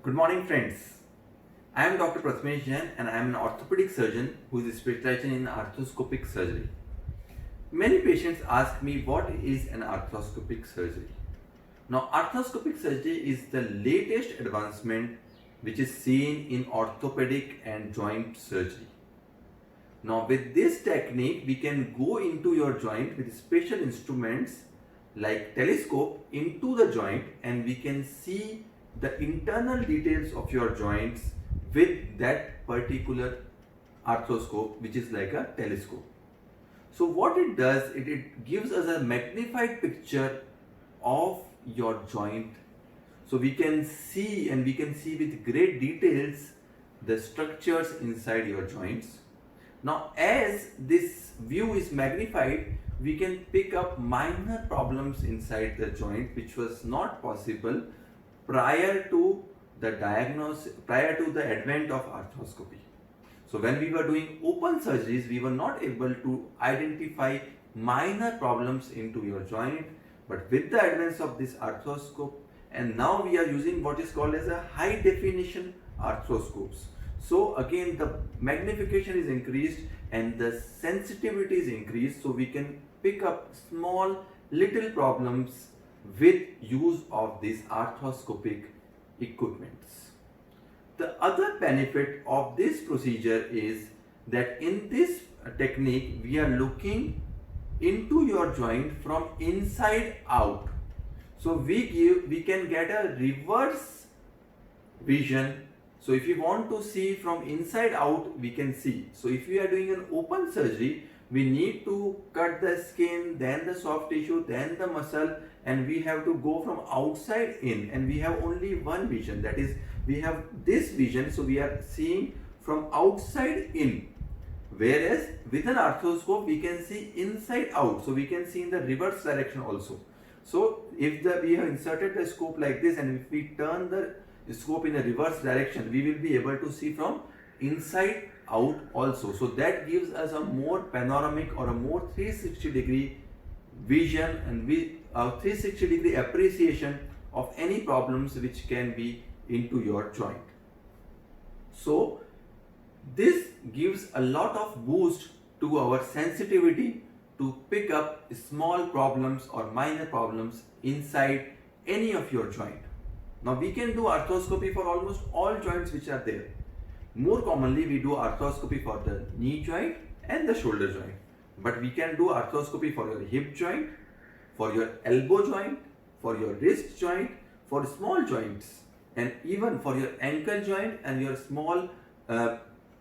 Good morning, friends. I am Dr. Prathamesh Jain and I am an orthopedic surgeon who is specializing in arthroscopic surgery. Many patients ask me what is an arthroscopic surgery. Now, arthroscopic surgery is the latest advancement which is seen in orthopedic and joint surgery. Now, with this technique, we can go into your joint with special instruments like telescope into the joint, and we can see the internal details of your joints with that particular arthroscope, which is like a telescope. So what it does, it gives us a magnified picture of your joint. So we can see, and we can see with great details the structures inside your joints. Now, as this view is magnified, we can pick up minor problems inside the joint which was not possible prior to the advent of arthroscopy. So when we were doing open surgeries, we were not able to identify minor problems into your joint, but with the advance of this arthroscope, and now we are using what is called as a high definition arthroscopes. So again, the magnification is increased and the sensitivity is increased, so we can pick up small little problems with use of these arthroscopic equipments. The other benefit of this procedure is that in this technique we are looking into your joint from inside out. So we can get a reverse vision. So if you want to see from inside out, we can see. So if we are doing an open surgery, we need to cut the skin, then the soft tissue, then the muscle, and we have to go from outside in, and we have only one vision, that is we have this vision. So we are seeing from outside in, whereas with an arthroscope we can see inside out, so we can see in the reverse direction also. So if we have inserted the scope like this, and if we turn the scope in a reverse direction, we will be able to see from inside out also. So that gives us a more panoramic or a more 360 degree vision, and 360 degree appreciation of any problems which can be into your joint. So this gives a lot of boost to our sensitivity to pick up small problems or minor problems inside any of your joint. Now we can do arthroscopy for almost all joints which are there. More commonly we do arthroscopy for the knee joint and the shoulder joint. But we can do arthroscopy for your hip joint, for your elbow joint, for your wrist joint, for small joints, and even for your ankle joint and your small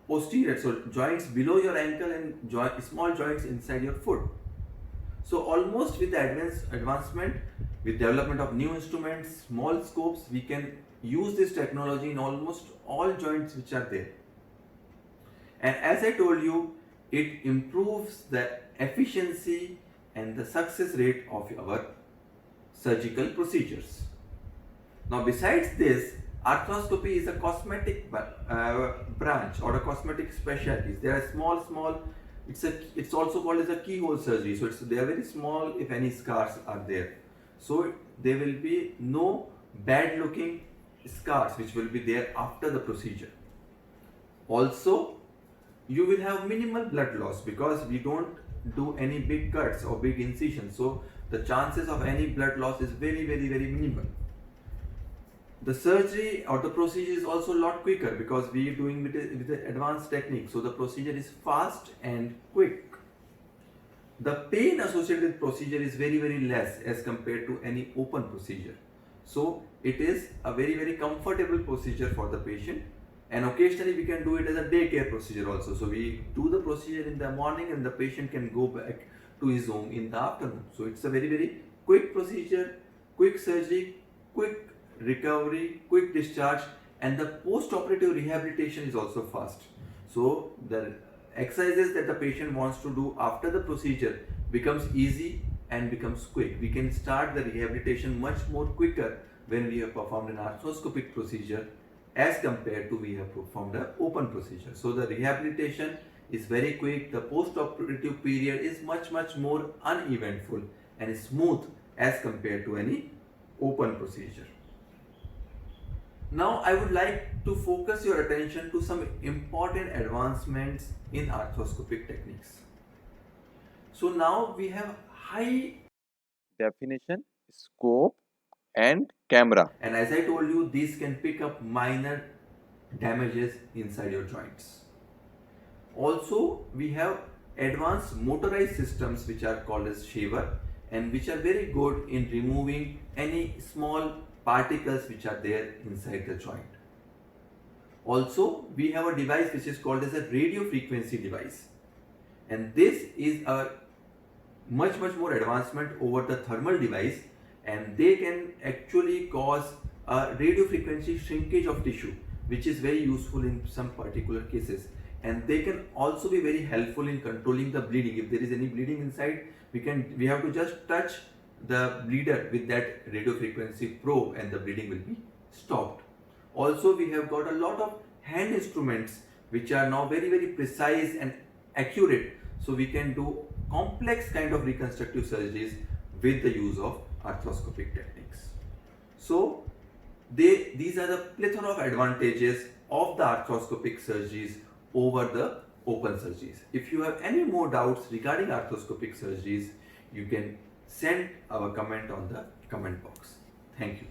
posterior, so joints below your ankle and small joints inside your foot. So almost with the advancement, with development of new instruments, small scopes, we can use this technology in almost all joints which are there. And as I told you, it improves the efficiency and the success rate of our surgical procedures. Now besides this, arthroscopy is a cosmetic branch or a cosmetic specialty. There are small, it's also called as a keyhole surgery. So they are very small if any scars are there. So there will be no bad looking scars which will be there after the procedure. Also, you will have minimal blood loss because we don't do any big cuts or big incisions. So the chances of any blood loss is very minimal. The surgery or the procedure is also a lot quicker because we are doing with the advanced technique. So the procedure is fast and quick. The pain associated with procedure is very less as compared to any open procedure. So it is a very comfortable procedure for the patient, and occasionally we can do it as a daycare procedure also. So we do the procedure in the morning and the patient can go back to his home in the afternoon. So it's a very quick procedure, quick surgery, quick recovery, quick discharge, and the post-operative rehabilitation is also fast. So the exercises that the patient wants to do after the procedure becomes easy and becomes quick. We can start the rehabilitation much more quicker when we have performed an arthroscopic procedure as compared to we have performed an open procedure. So the rehabilitation is very quick. The post-operative period is much more uneventful and smooth as compared to any open procedure. Now I would like to focus your attention to some important advancements in arthroscopic techniques. So now we have high definition, scope, and camera. and as I told you, these can pick up minor damages inside your joints. Also, we have advanced motorized systems which are called as shaver and which are very good in removing any small particles which are there inside the joint. Also, we have a device which is called as a radio frequency device, and this is a much more advancement over the thermal device, and they can actually cause a radio frequency shrinkage of tissue, which is very useful in some particular cases, and they can also be very helpful in controlling the bleeding. If there is any bleeding inside, we have to just touch the bleeder with that radio frequency probe and the bleeding will be stopped. Also, we have got a lot of hand instruments which are now very precise and accurate, so we can do complex kind of reconstructive surgeries with the use of arthroscopic techniques. So these are the plethora of advantages of the arthroscopic surgeries over the open surgeries. If you have any more doubts regarding arthroscopic surgeries, you can send our comment on the comment box. Thank you.